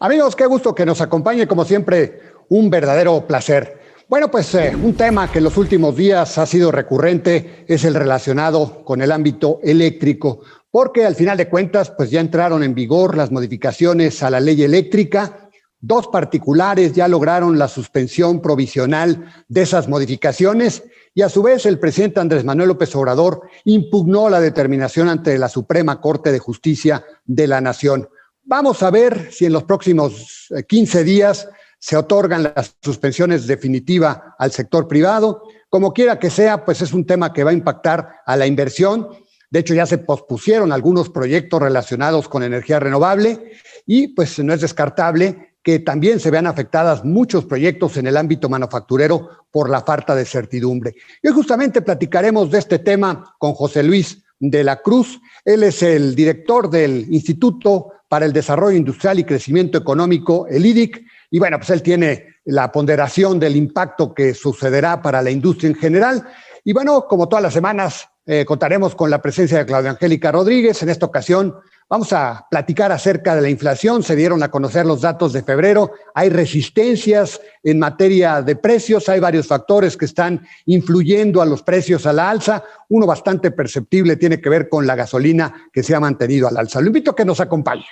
Amigos, qué gusto que nos acompañe, como siempre, un verdadero placer. Bueno, pues un tema que en los últimos días ha sido recurrente es el relacionado con el ámbito eléctrico, porque al final de cuentas, pues ya entraron en vigor las modificaciones a la ley eléctrica. Dos particulares ya lograron la suspensión provisional de esas modificaciones y a su vez el presidente Andrés Manuel López Obrador impugnó la determinación ante la Suprema Corte de Justicia de la Nación. Vamos a ver si en los próximos 15 días se otorgan las suspensiones definitivas al sector privado. Como quiera que sea, pues es un tema que va a impactar a la inversión. De hecho, ya se pospusieron algunos proyectos relacionados con energía renovable y pues no es descartable que también se vean afectadas muchos proyectos en el ámbito manufacturero por la falta de certidumbre. Y hoy justamente platicaremos de este tema con José Luis de la Cruz. Él es el director del Instituto para el Desarrollo Industrial y Crecimiento Económico, el IDIC, y bueno, pues él tiene la ponderación del impacto que sucederá para la industria en general. Y bueno, como todas las semanas, contaremos con la presencia de Claudia Angélica Rodríguez. En esta ocasión vamos a platicar acerca de la inflación. Se dieron a conocer los datos de febrero. Hay resistencias en materia de precios. Hay varios factores que están influyendo a los precios a la alza. Uno bastante perceptible tiene que ver con la gasolina, que se ha mantenido al alza. Lo invito a que nos acompañe.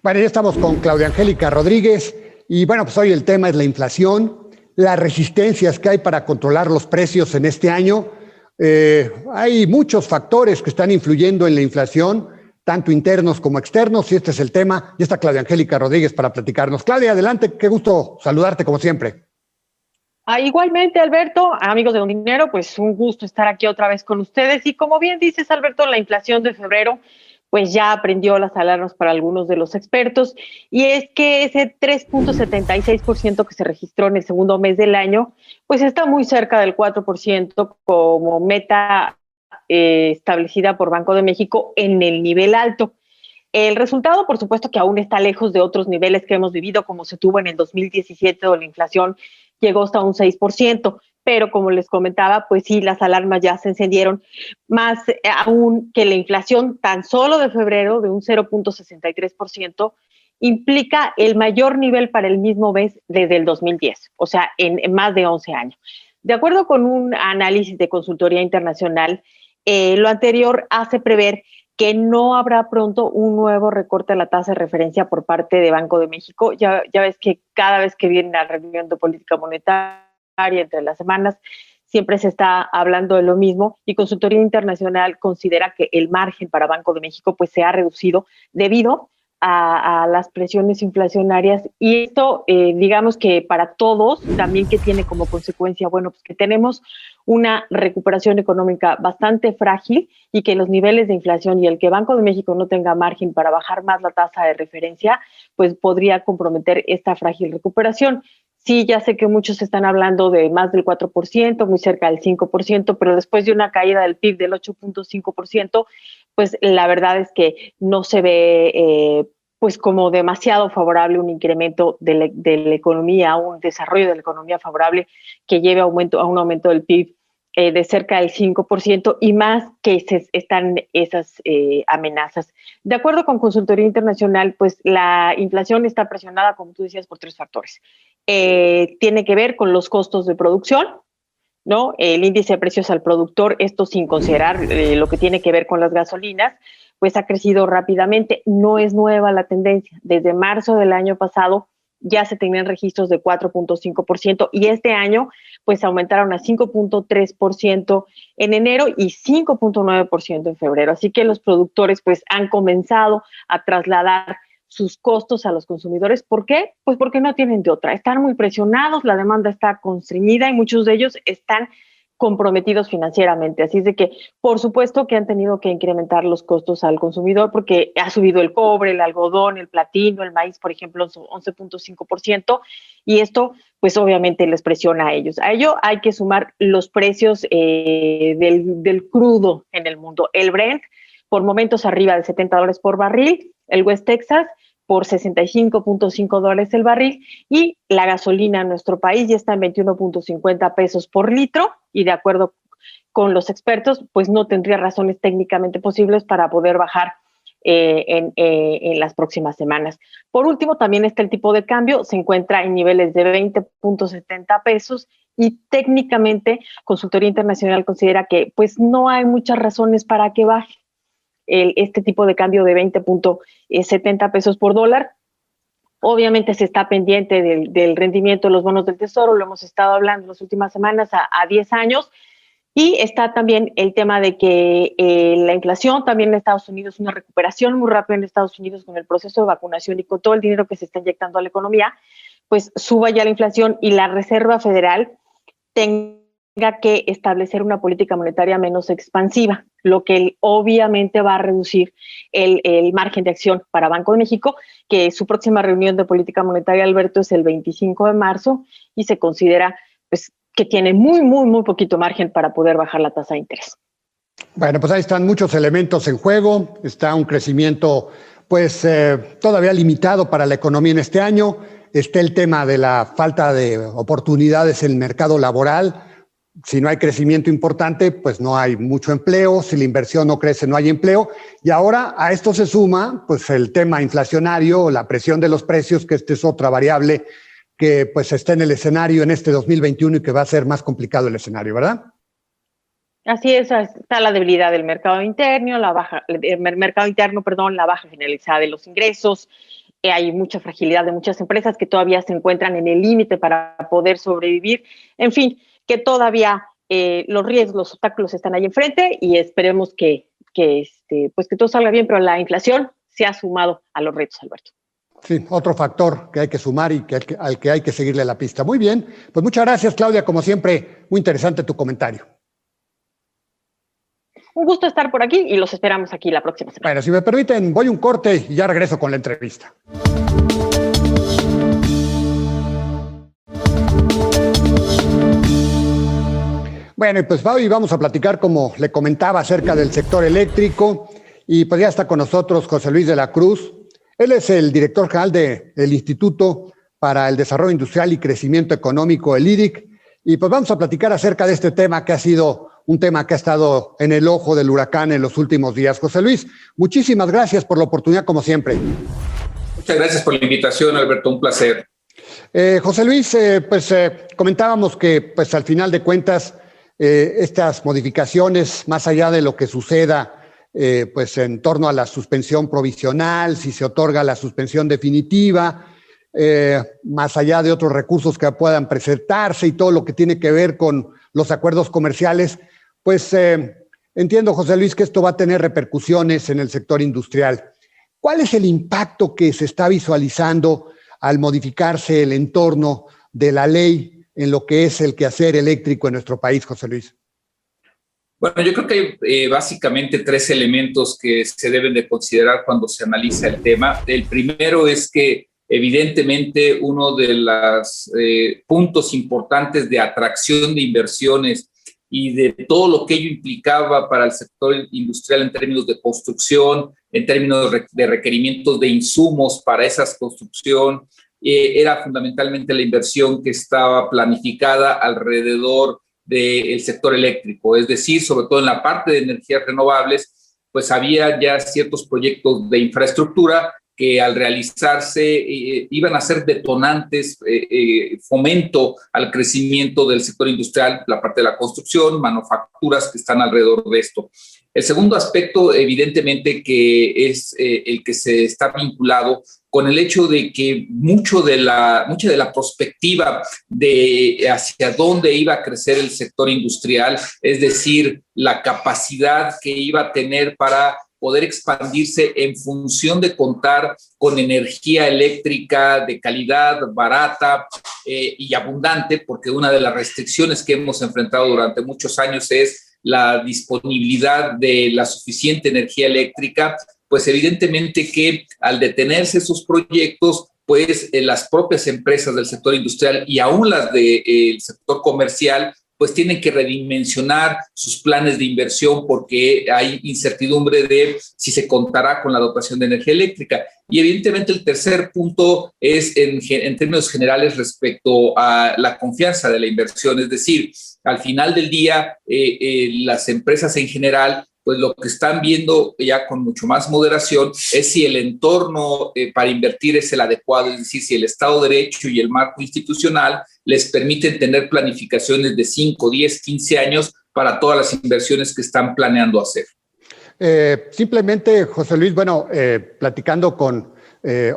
Bueno, ya estamos con Claudia Angélica Rodríguez y bueno, pues hoy el tema es la inflación, las resistencias que hay para controlar los precios en este año. Hay muchos factores que están influyendo en la inflación, tanto internos como externos, y este es el tema. Ya está Claudia Angélica Rodríguez para platicarnos. Claudia, adelante, qué gusto saludarte como siempre. Igualmente, Alberto, amigos de Don Dinero, pues un gusto estar aquí otra vez con ustedes. Y como bien dices, Alberto, la inflación de febrero pues ya prendió las alarmas para algunos de los expertos, y es que ese 3.76% que se registró en el segundo mes del año, pues está muy cerca del 4% como meta establecida por Banco de México en el nivel alto. El resultado, por supuesto, que aún está lejos de otros niveles que hemos vivido, como se tuvo en el 2017, donde la inflación llegó hasta un 6%, pero como les comentaba, pues sí, las alarmas ya se encendieron, más aún que la inflación tan solo de febrero de un 0.63% implica el mayor nivel para el mismo mes desde el 2010, o sea, en más de 11 años. De acuerdo con un análisis de consultoría internacional, lo anterior hace prever que no habrá pronto un nuevo recorte a la tasa de referencia por parte de Banco de México. Ya ves que cada vez que viene la reunión de política monetaria entre las semanas, siempre se está hablando de lo mismo, y Consultoría Internacional considera que el margen para Banco de México pues se ha reducido debido a las presiones inflacionarias, y esto digamos que para todos también, que tiene como consecuencia, bueno, pues que tenemos una recuperación económica bastante frágil y que los niveles de inflación y el que Banco de México no tenga margen para bajar más la tasa de referencia, pues podría comprometer esta frágil recuperación. Sí, ya sé que muchos están hablando de más del 4%, muy cerca del 5%, pero después de una caída del PIB del 8.5%, pues la verdad es que no se ve pues como demasiado favorable un incremento de la economía, un desarrollo de la economía favorable que lleve a un aumento del PIB de cerca del 5%, y más que están esas amenazas. De acuerdo con Consultoría Internacional, pues la inflación está presionada, como tú decías, por tres factores. Tiene que ver con los costos de producción, ¿no? El índice de precios al productor, esto sin considerar lo que tiene que ver con las gasolinas, pues ha crecido rápidamente. No es nueva la tendencia. Desde marzo del año pasado ya se tenían registros de 4.5%, y este año pues aumentaron a 5.3% en enero y 5.9% en febrero. Así que los productores pues han comenzado a trasladar sus costos a los consumidores. ¿Por qué? Pues porque no tienen de otra. Están muy presionados, la demanda está constreñida y muchos de ellos están comprometidos financieramente. Así es de que, por supuesto que han tenido que incrementar los costos al consumidor, porque ha subido el cobre, el algodón, el platino, el maíz, por ejemplo, 11.5%, y esto, pues obviamente les presiona a ellos. A ello hay que sumar los precios del crudo en el mundo. El Brent, por momentos arriba de $70 por barril, el West Texas, por $65.5 el barril, y la gasolina en nuestro país ya está en 21.50 pesos por litro, y de acuerdo con los expertos, pues no tendría razones técnicamente posibles para poder bajar en las próximas semanas. Por último, también está el tipo de cambio, se encuentra en niveles de 20.70 pesos, y técnicamente Consultoría Internacional considera que pues no hay muchas razones para que baje este tipo de cambio de 20.70 pesos por dólar. Obviamente se está pendiente del rendimiento de los bonos del Tesoro, lo hemos estado hablando en las últimas semanas a 10 años, y está también el tema de que la inflación también en Estados Unidos, una recuperación muy rápida en Estados Unidos con el proceso de vacunación y con todo el dinero que se está inyectando a la economía, pues suba ya la inflación y la Reserva Federal tenga que establecer una política monetaria menos expansiva, lo que obviamente va a reducir el margen de acción para Banco de México, que su próxima reunión de política monetaria, Alberto, es el 25 de marzo, y se considera pues que tiene muy poquito margen para poder bajar la tasa de interés. Bueno, pues ahí están muchos elementos en juego. Está un crecimiento pues todavía limitado para la economía en este año. Está el tema de la falta de oportunidades en el mercado laboral. Si no hay crecimiento importante, pues no hay mucho empleo. Si la inversión no crece, no hay empleo. Y ahora a esto se suma pues el tema inflacionario, la presión de los precios, que esta es otra variable que pues está en el escenario en este 2021 y que va a ser más complicado el escenario, ¿verdad? Así es, está la debilidad del mercado interno, la baja generalizada de los ingresos. Hay mucha fragilidad de muchas empresas que todavía se encuentran en el límite para poder sobrevivir. En fin, que todavía los riesgos, los obstáculos están ahí enfrente, y esperemos que todo salga bien, pero la inflación se ha sumado a los retos, Alberto. Sí, otro factor que hay que sumar y al que hay que seguirle la pista. Muy bien, pues muchas gracias, Claudia, como siempre, muy interesante tu comentario. Un gusto estar por aquí y los esperamos aquí la próxima semana. Bueno, si me permiten, voy un corte y ya regreso con la entrevista. Bueno, y pues hoy vamos a platicar, como le comentaba, acerca del sector eléctrico, y pues ya está con nosotros José Luis de la Cruz. Él es el director general del Instituto para el Desarrollo Industrial y Crecimiento Económico, el IDIC, y pues vamos a platicar acerca de este tema que ha sido un tema que ha estado en el ojo del huracán en los últimos días. José Luis, muchísimas gracias por la oportunidad, como siempre. Muchas gracias por la invitación, Alberto, un placer. José Luis, comentábamos que pues al final de cuentas estas modificaciones, más allá de lo que suceda pues en torno a la suspensión provisional, si se otorga la suspensión definitiva, más allá de otros recursos que puedan presentarse y todo lo que tiene que ver con los acuerdos comerciales, pues entiendo, José Luis, que esto va a tener repercusiones en el sector industrial. ¿Cuál es el impacto que se está visualizando al modificarse el entorno de la ley en lo que es el quehacer eléctrico en nuestro país, José Luis? Bueno, yo creo que hay básicamente tres elementos que se deben de considerar cuando se analiza el tema. El primero es que evidentemente uno de los puntos importantes de atracción de inversiones y de todo lo que ello implicaba para el sector industrial en términos de construcción, en términos de requerimientos de insumos para esa construcción, era fundamentalmente la inversión que estaba planificada alrededor del sector eléctrico, es decir, sobre todo en la parte de energías renovables, pues había ya ciertos proyectos de infraestructura que al realizarse iban a ser detonantes, fomento al crecimiento del sector industrial, la parte de la construcción, manufacturas que están alrededor de esto. El segundo aspecto, evidentemente, que es el que se está vinculado con el hecho de que mucha de la perspectiva de hacia dónde iba a crecer el sector industrial, es decir, la capacidad que iba a tener para poder expandirse en función de contar con energía eléctrica de calidad, barata y abundante, porque una de las restricciones que hemos enfrentado durante muchos años es la disponibilidad de la suficiente energía eléctrica, pues evidentemente que al detenerse esos proyectos, pues las propias empresas del sector industrial y aún las del sector comercial, pues tienen que redimensionar sus planes de inversión porque hay incertidumbre de si se contará con la dotación de energía eléctrica. Y evidentemente el tercer punto es en términos generales respecto a la confianza de la inversión, es decir, al final del día las empresas en general pues lo que están viendo ya con mucho más moderación es si el entorno para invertir es el adecuado, es decir, si el Estado de Derecho y el marco institucional les permiten tener planificaciones de 5, 10, 15 años para todas las inversiones que están planeando hacer. Simplemente, José Luis, bueno, platicando con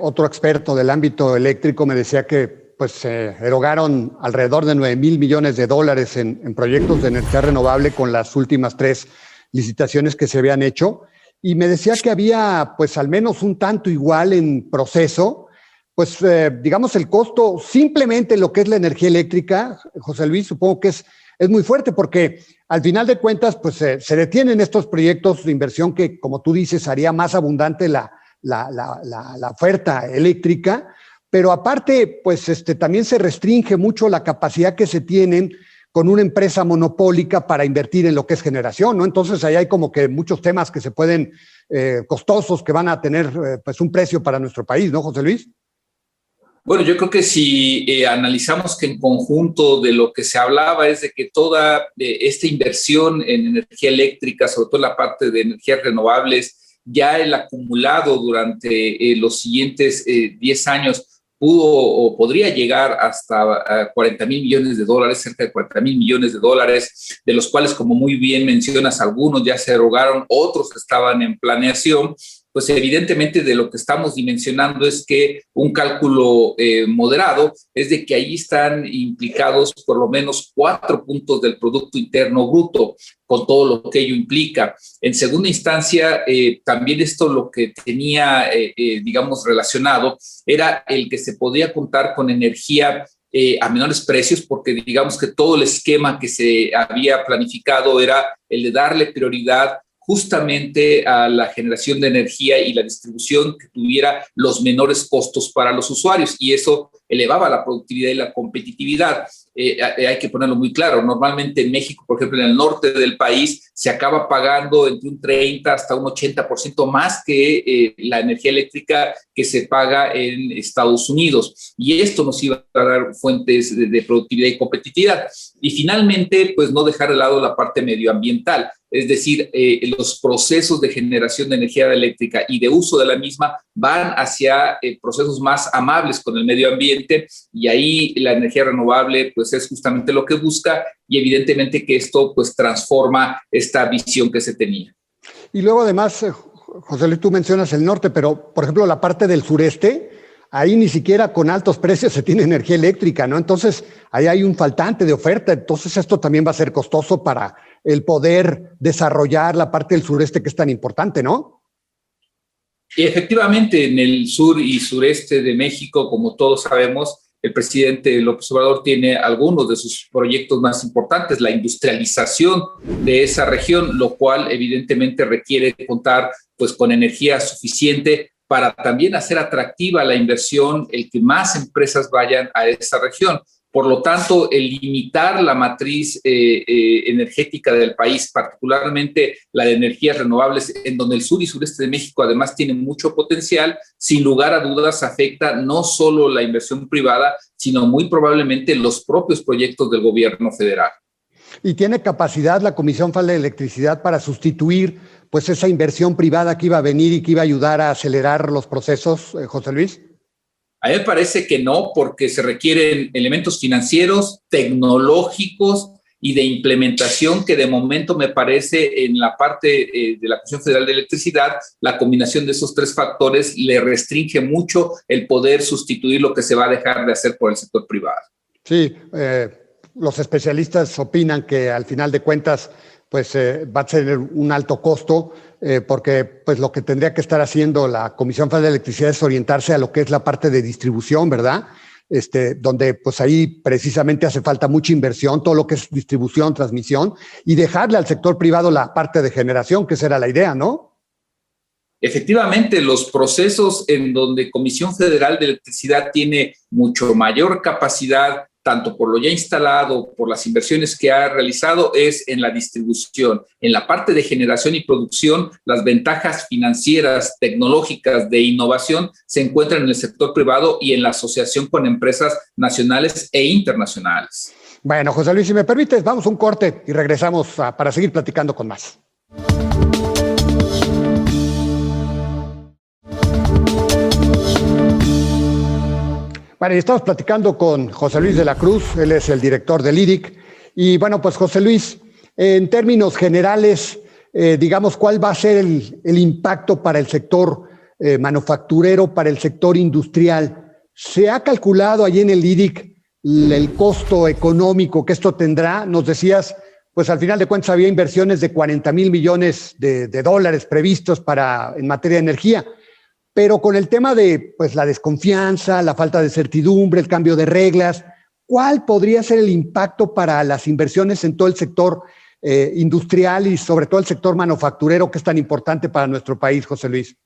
otro experto del ámbito eléctrico, me decía que pues se erogaron alrededor de $9,000 millones en proyectos de energía renovable con las últimas 3 licitaciones que se habían hecho, y me decía que había pues al menos un tanto igual en proceso, pues digamos el costo, simplemente lo que es la energía eléctrica, José Luis, supongo que es muy fuerte porque al final de cuentas pues se detienen estos proyectos de inversión que, como tú dices, haría más abundante la oferta eléctrica, pero aparte pues también se restringe mucho la capacidad que se tienen con una empresa monopólica para invertir en lo que es generación, ¿no? Entonces ahí hay como que muchos temas que se pueden, costosos, que van a tener pues un precio para nuestro país, ¿no, José Luis? Bueno, yo creo que si analizamos que en conjunto de lo que se hablaba es de que toda esta inversión en energía eléctrica, sobre todo la parte de energías renovables, ya el acumulado durante los siguientes 10 años pudo o podría llegar hasta $40,000 millones, cerca de $40,000 millones, de los cuales, como muy bien mencionas, algunos ya se erogaron, otros estaban en planeación. Pues evidentemente de lo que estamos dimensionando es que un cálculo moderado es de que ahí están implicados por lo menos 4 puntos del Producto Interno Bruto, con todo lo que ello implica. En segunda instancia, también esto lo que tenía, digamos, relacionado era el que se podía contar con energía a menores precios, porque digamos que todo el esquema que se había planificado era el de darle prioridad justamente a la generación de energía y la distribución que tuviera los menores costos para los usuarios, y eso elevaba la productividad y la competitividad. Hay que ponerlo muy claro, normalmente en México, por ejemplo, en el norte del país, se acaba pagando entre un 30 hasta un 80% más que la energía eléctrica que se paga en Estados Unidos, y esto nos iba a dar fuentes de productividad y competitividad. Y finalmente, pues no dejar de lado la parte medioambiental, es decir, los procesos de generación de energía eléctrica y de uso de la misma van hacia procesos más amables con el medio ambiente, y ahí la energía renovable pues es justamente lo que busca, y evidentemente que esto pues transforma esta visión que se tenía. Y luego además, José Luis, tú mencionas el norte, pero por ejemplo la parte del sureste, ahí ni siquiera con altos precios se tiene energía eléctrica, ¿no? Entonces ahí hay un faltante de oferta, entonces esto también va a ser costoso para el poder desarrollar la parte del sureste que es tan importante, ¿no? Y efectivamente, en el sur y sureste de México, como todos sabemos, el presidente López Obrador tiene algunos de sus proyectos más importantes, la industrialización de esa región, lo cual evidentemente requiere contar pues con energía suficiente para también hacer atractiva la inversión, el que más empresas vayan a esa región. Por lo tanto, el limitar la matriz energética del país, particularmente la de energías renovables, en donde el sur y sureste de México además tienen mucho potencial, sin lugar a dudas afecta no solo la inversión privada, sino muy probablemente los propios proyectos del gobierno federal. ¿Y tiene capacidad la Comisión Federal de Electricidad para sustituir pues esa inversión privada que iba a venir y que iba a ayudar a acelerar los procesos, José Luis? A mí me parece que no, porque se requieren elementos financieros, tecnológicos y de implementación que de momento me parece en la parte de la Comisión Federal de Electricidad, la combinación de esos 3 factores le restringe mucho el poder sustituir lo que se va a dejar de hacer por el sector privado. Sí, los especialistas opinan que al final de cuentas pues va a ser un alto costo, porque pues lo que tendría que estar haciendo la Comisión Federal de Electricidad es orientarse a lo que es la parte de distribución, ¿verdad? Donde pues ahí precisamente hace falta mucha inversión, todo lo que es distribución, transmisión, y dejarle al sector privado la parte de generación, que esa era la idea, ¿no? Efectivamente, los procesos en donde Comisión Federal de Electricidad tiene mucho mayor capacidad tanto por lo ya instalado, por las inversiones que ha realizado, es en la distribución. En la parte de generación y producción, las ventajas financieras, tecnológicas, de innovación se encuentran en el sector privado y en la asociación con empresas nacionales e internacionales. Bueno, José Luis, si me permites, vamos a un corte y regresamos para seguir platicando con más. Bueno, y estamos platicando con José Luis de la Cruz, él es el director del IDIC. Y bueno, pues José Luis, en términos generales, digamos, ¿cuál va a ser el impacto para el sector manufacturero, para el sector industrial? ¿Se ha calculado allí en el IDIC el costo económico que esto tendrá? Nos decías, pues al final de cuentas había inversiones de 40,000 millones de dólares previstos en materia de energía. Pero con el tema de pues, la desconfianza, la falta de certidumbre, el cambio de reglas, ¿cuál podría ser el impacto para las inversiones en todo el sector industrial y sobre todo el sector manufacturero que es tan importante para nuestro país, José Luis?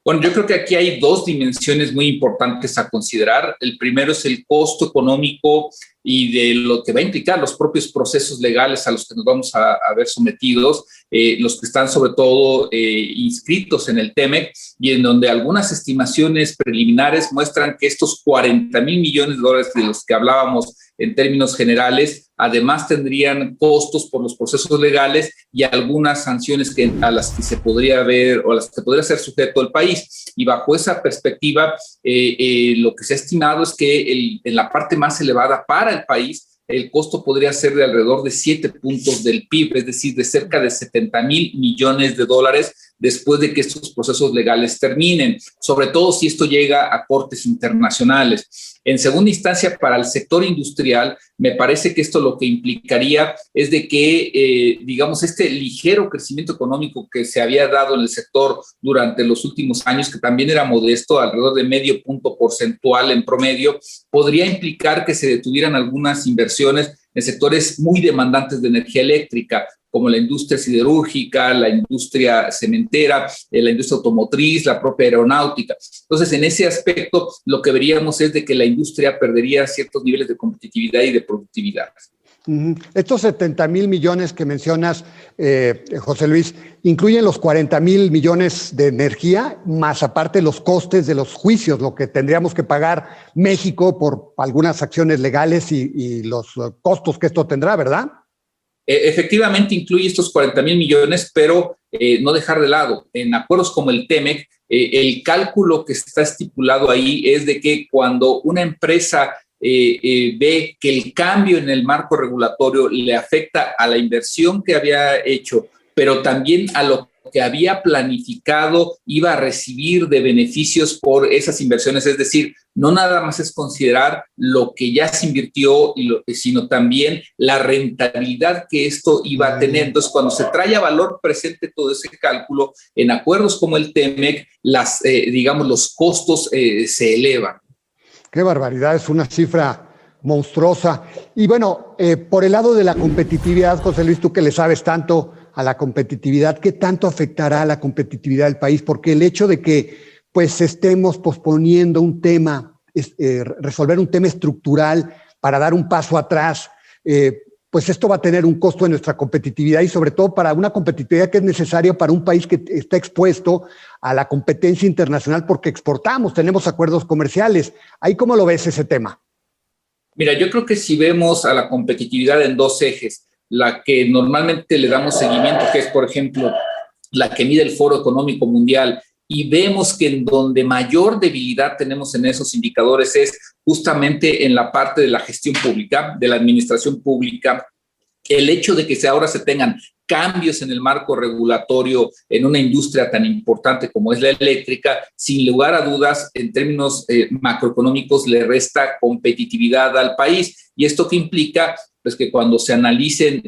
Bueno, yo creo que aquí hay dos dimensiones muy importantes a considerar. El primero es el costo económico y de lo que va a implicar los propios procesos legales a los que nos vamos a ver sometidos, los que están sobre todo inscritos en el TEMEC, y en donde algunas estimaciones preliminares muestran que estos 40,000 millones de dólares de los que hablábamos en términos generales, además tendrían costos por los procesos legales y algunas sanciones a las que se podría ver o a las que podría ser sujeto el país. Y bajo esa perspectiva, lo que se ha estimado es que en la parte más elevada para el país, el costo podría ser de alrededor de 7 puntos del PIB, es decir, de cerca de 70,000 millones de dólares después de que estos procesos legales terminen, sobre todo si esto llega a cortes internacionales. En segunda instancia, para el sector industrial, me parece que esto lo que implicaría es de que, digamos, este ligero crecimiento económico que se había dado en el sector durante los últimos años, que también era modesto, alrededor de medio punto porcentual en promedio, podría implicar que se detuvieran algunas inversiones en sectores muy demandantes de energía eléctrica, como la industria siderúrgica, la industria cementera, la industria automotriz, la propia aeronáutica. Entonces, en ese aspecto, lo que veríamos es de que la industria perdería ciertos niveles de competitividad y de productividad. Estos 70,000 millones que mencionas, José Luis, incluyen los 40,000 millones de energía, más aparte los costes de los juicios, lo que tendríamos que pagar México por algunas acciones legales y los costos que esto tendrá, ¿verdad? Efectivamente incluye estos 40,000 millones, pero no dejar de lado. En acuerdos como el TEMEC, el cálculo que está estipulado ahí es de que cuando una empresa ve que el cambio en el marco regulatorio le afecta a la inversión que había hecho, pero también a lo que había planificado iba a recibir de beneficios por esas inversiones, es decir, no nada más es considerar lo que ya se invirtió, sino también la rentabilidad que esto iba a tener. Entonces, cuando se trae a valor presente todo ese cálculo, en acuerdos como el TEMEC, digamos, los costos se elevan. Qué barbaridad, es una cifra monstruosa. Y bueno, por el lado de la competitividad, José Luis, tú que le sabes tanto a la competitividad, ¿qué tanto afectará a la competitividad del país? Porque el hecho de que pues estemos posponiendo un tema, resolver un tema estructural para dar un paso atrás, pues esto va a tener un costo en nuestra competitividad y sobre todo para una competitividad que es necesaria para un país que está expuesto a la competencia internacional porque exportamos, tenemos acuerdos comerciales. ¿Ahí cómo lo ves ese tema? Mira, yo creo que si vemos a la competitividad en dos ejes, la que normalmente le damos seguimiento, que es, por ejemplo, la que mide el Foro Económico Mundial, y vemos que en donde mayor debilidad tenemos en esos indicadores es justamente en la parte de la gestión pública, de la administración pública. El hecho de que ahora se tengan cambios en el marco regulatorio en una industria tan importante como es la eléctrica, sin lugar a dudas, en términos macroeconómicos, le resta competitividad al país. ¿Y esto qué implica? Pues que cuando se analicen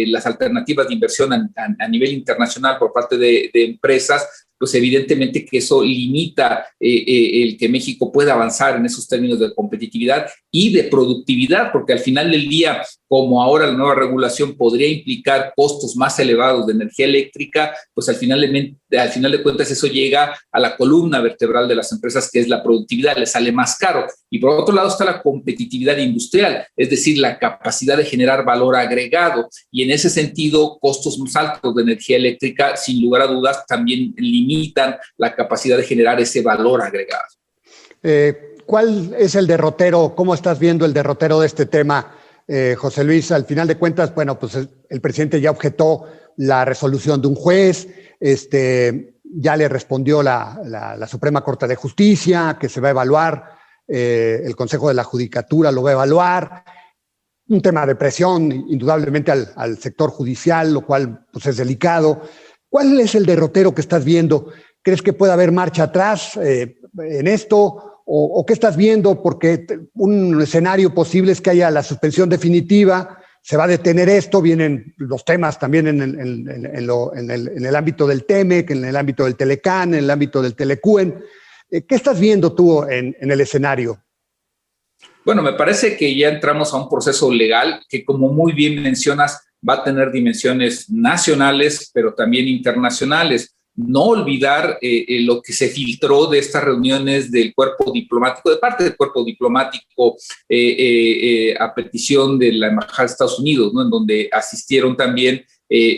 las alternativas de inversión a nivel internacional por parte de empresas, pues evidentemente que eso limita el que México pueda avanzar en esos términos de competitividad y de productividad, porque al final del día, como ahora la nueva regulación podría implicar costos más elevados de energía eléctrica, pues al final de cuentas eso llega a la columna vertebral de las empresas, que es la productividad, les sale más caro. Y por otro lado está la competitividad industrial, es decir, la capacidad de generar valor agregado. Y en ese sentido, costos más altos de energía eléctrica, sin lugar a dudas, también limitan la capacidad de generar ese valor agregado. ¿Cuál es el derrotero? ¿Cómo estás viendo el derrotero de este tema, José Luis? Al final de cuentas, bueno, pues el presidente ya objetó la resolución de un juez, ya le respondió la Suprema Corte de Justicia, que se va a evaluar, el Consejo de la Judicatura lo va a evaluar, un tema de presión indudablemente al sector judicial, lo cual pues es delicado. ¿Cuál es el derrotero que estás viendo? ¿Crees que puede haber marcha atrás en esto? ¿O qué estás viendo? Porque un escenario posible es que haya la suspensión definitiva, se va a detener esto, vienen los temas también en el ámbito del TEMEC, en el ámbito del Telecán, en el ámbito del Telecuen. ¿Qué estás viendo tú en el escenario? Bueno, me parece que ya entramos a un proceso legal que, como muy bien mencionas, va a tener dimensiones nacionales, pero también internacionales. No olvidar lo que se filtró de estas reuniones del cuerpo diplomático, de parte del cuerpo diplomático, a petición de la Embajada de Estados Unidos, ¿no? En donde asistieron también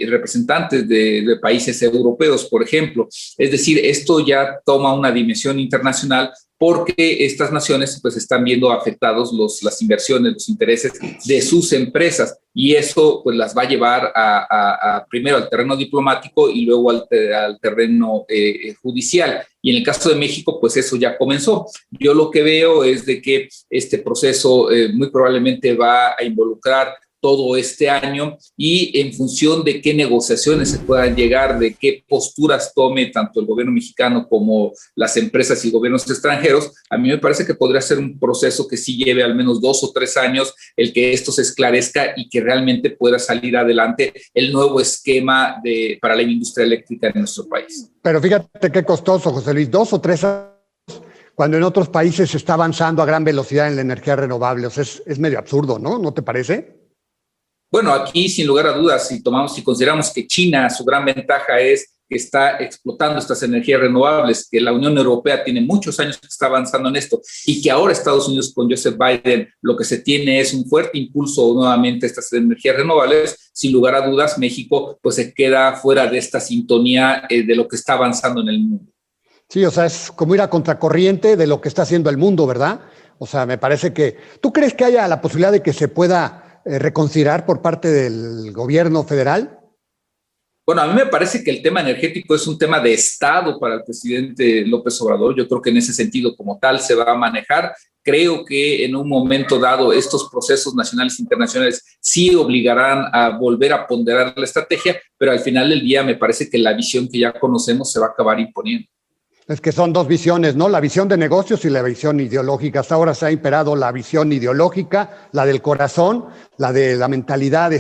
representantes de países europeos, por ejemplo. Es decir, esto ya toma una dimensión internacional, porque estas naciones pues están viendo afectados las inversiones, los intereses de sus empresas, y eso pues las va a llevar primero al terreno diplomático y luego al terreno judicial. Y en el caso de México, pues eso ya comenzó. Yo lo que veo es de que este proceso muy probablemente va a involucrar todo este año, y en función de qué negociaciones se puedan llegar, de qué posturas tome tanto el gobierno mexicano como las empresas y gobiernos extranjeros, a mí me parece que podría ser un proceso que sí lleve al menos 2 o 3 años el que esto se esclarezca y que realmente pueda salir adelante el nuevo esquema para la industria eléctrica en nuestro país. Pero fíjate qué costoso, José Luis, 2 o 3 años, cuando en otros países se está avanzando a gran velocidad en la energía renovable. O sea, es medio absurdo, ¿no? ¿No te parece? Bueno, aquí sin lugar a dudas, si consideramos que China, su gran ventaja es que está explotando estas energías renovables, que la Unión Europea tiene muchos años que está avanzando en esto, y que ahora Estados Unidos con Joseph Biden lo que se tiene es un fuerte impulso nuevamente a estas energías renovables, sin lugar a dudas México pues se queda fuera de esta sintonía de lo que está avanzando en el mundo. Sí, o sea, es como ir a contracorriente de lo que está haciendo el mundo, ¿verdad? O sea, me parece que... ¿Tú crees que haya la posibilidad de que se pueda reconsiderar por parte del gobierno federal? Bueno, a mí me parece que el tema energético es un tema de Estado para el presidente López Obrador. Yo creo que en ese sentido, como tal, se va a manejar. Creo que en un momento dado estos procesos nacionales e internacionales sí obligarán a volver a ponderar la estrategia, pero al final del día me parece que la visión que ya conocemos se va a acabar imponiendo. Es que son dos visiones, ¿no? La visión de negocios y la visión ideológica. Hasta ahora se ha imperado la visión ideológica, la del corazón, la de la mentalidad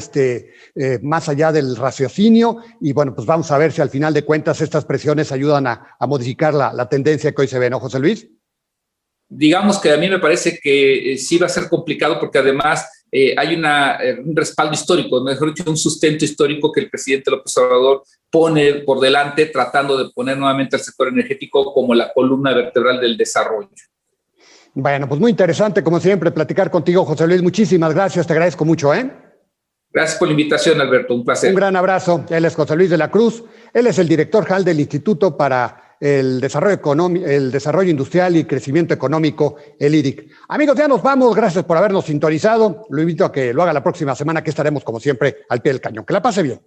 más allá del raciocinio. Y bueno, pues vamos a ver si al final de cuentas estas presiones ayudan a modificar la tendencia que hoy se ve, ¿no, José Luis? Digamos que a mí me parece que sí va a ser complicado, porque además hay un respaldo histórico, mejor dicho, un sustento histórico que el presidente López Obrador pone por delante, tratando de poner nuevamente al sector energético como la columna vertebral del desarrollo. Bueno, pues muy interesante, como siempre, platicar contigo, José Luis. Muchísimas gracias, te agradezco mucho, ¿eh? Gracias por la invitación, Alberto, un placer. Un gran abrazo. Él es José Luis de la Cruz, él es el director general del Instituto para el Desarrollo Industrial y Crecimiento Económico, el IDIC. Amigos, ya nos vamos. Gracias por habernos sintonizado. Lo invito a que lo haga la próxima semana, que estaremos, como siempre, al pie del cañón. Que la pase bien.